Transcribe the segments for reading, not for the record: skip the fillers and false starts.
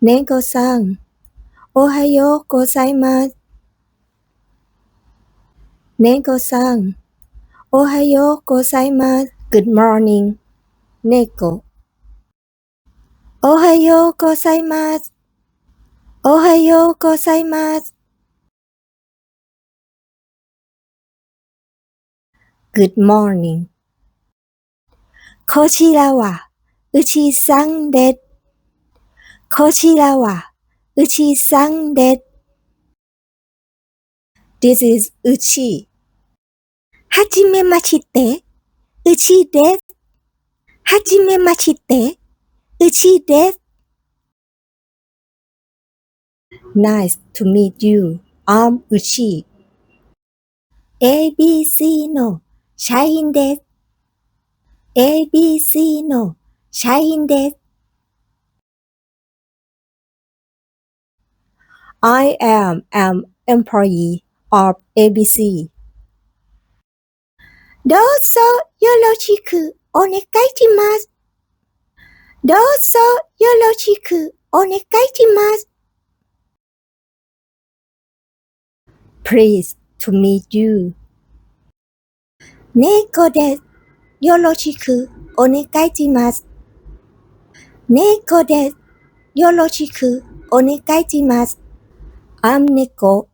猫さん、おはようございます。猫さん、おはようございます。Good morning, 猫。おはようございます。おはようございます。Good morning. こちらは、牛さんです。こちらは、牛さんです。This is 牛。はじめまして、牛です。はじめまして、牛です。Nice to meet you. I'm 牛。ABC の社員です。ABC の社員です。I am an employee of ABC. どうぞよろしくお願いします。どうぞよろしくお願いします。Pleased to meet you. 猫です。よろしくお願いします。猫です。よろしくお願いします。I'm 猫。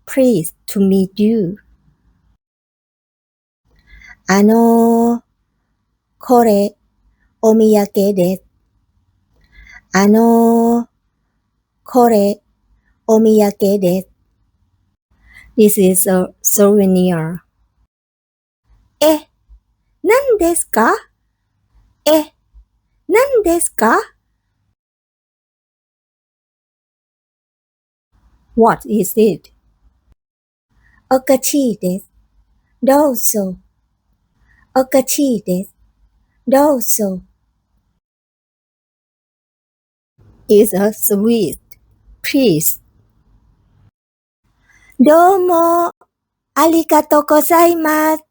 Pleased to meet you. これ、お土産です。これ、お土産です。This is a souvenir. 何ですか？何ですか？ What is it? おかしいです。どうぞ。おかしいです。どうぞ。is a sweet. Please. どうも、ありがとうございます。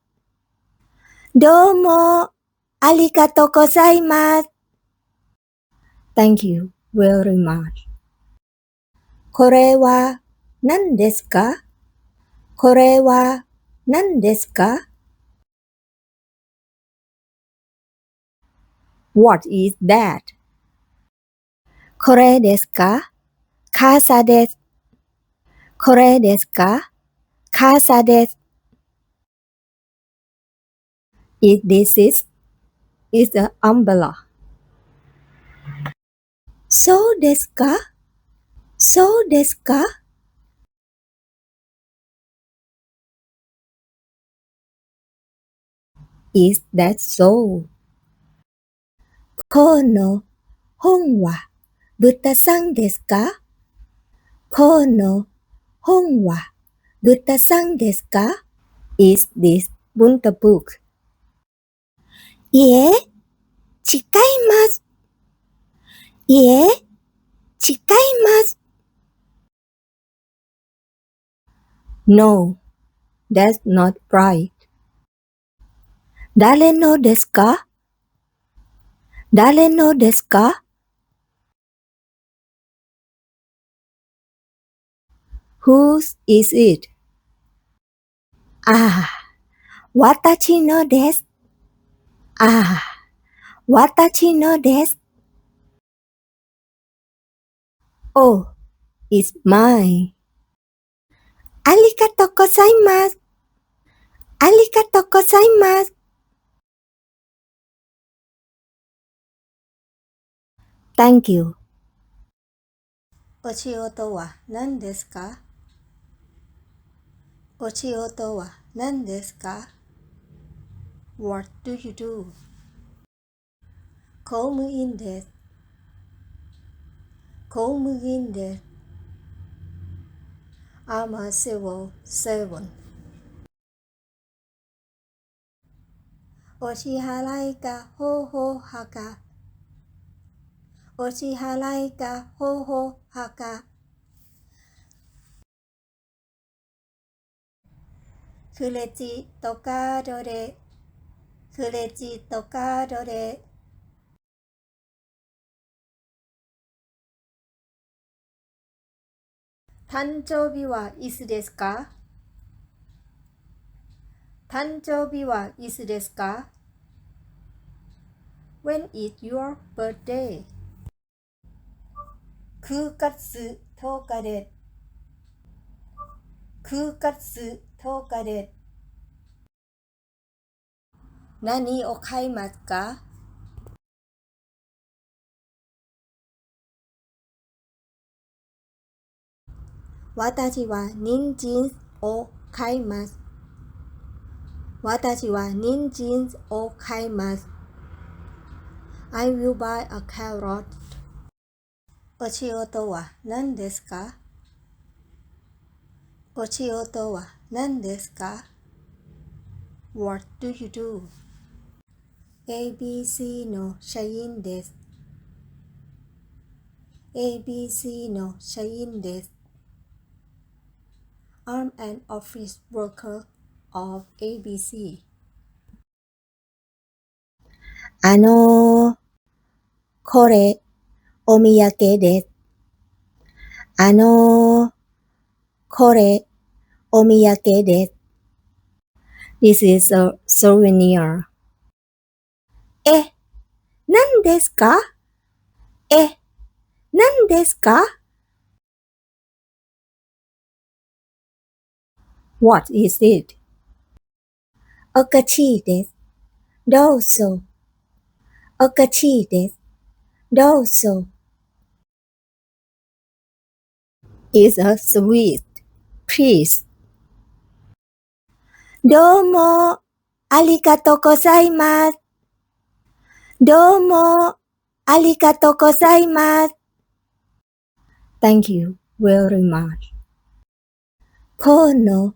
どうも、ありがとうございます。Thank you very much. これは何ですか？これは何ですか？ What is that? これですか？傘です。これですか？傘です。This is an umbrella. そうですか？そうですか？ Is that so? この本は豚さんですか？この本は豚さんですか？ Is this Bunta book? いえ、違います。いえ、違います。No, that's not right. 誰のですか？誰のですか？ Whose is it? ああ、私のです。ああ、私のです。Oh, it's mine. ありがとうございます。ありがとうございます。Thank you. お仕事は何ですか？お仕事は何ですか？ What do you do? 公務員です。公務員です。I'm a civil servant. お支払いが方法派か。お支払いが方法派か。クレジットカードで。クレジットカードで。誕生日はいつですか？誕生日はいつですか？ When is your birthday? 9月10日です。9月10日です。何を買いますか？私は人参を買います。私は人参を買います。I will buy a carrot. お仕事は何ですか？お仕事は何ですか？ What do you do? ABC の社員です。ABC の社員です。I'm an office worker of ABC. これ、お土産です。これ、お土産です。This is a souvenir. 何ですか？何ですか？ What is it? おかしいです。どうぞ。おかしいです。どうぞ。is a sweet. Please. どうも、ありがとうございます。どうも、ありがとうございます。Thank you very much. この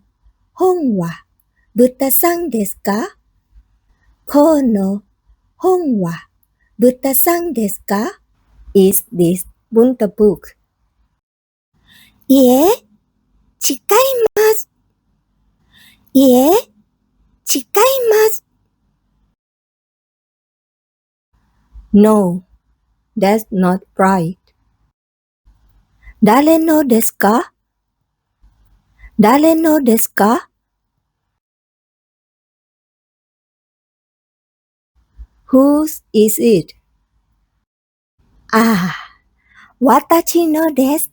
本は豚さんですか？この本は豚さんですか？ Is this Bunta book? いえ、違います。いえ、違います。No, that's not right. 誰のですか？誰のですか？ Whose is it? ああ、私のです。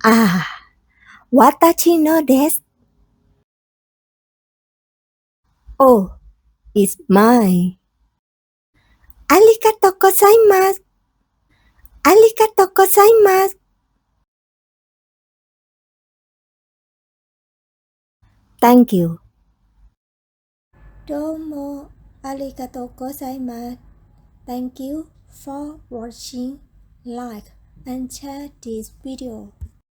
ああ、私のです。Oh, it's mine. ありがとうございます。ありがとうございます。Thank you. どうもありがとうございます。Thank you for watching. Like and share this video.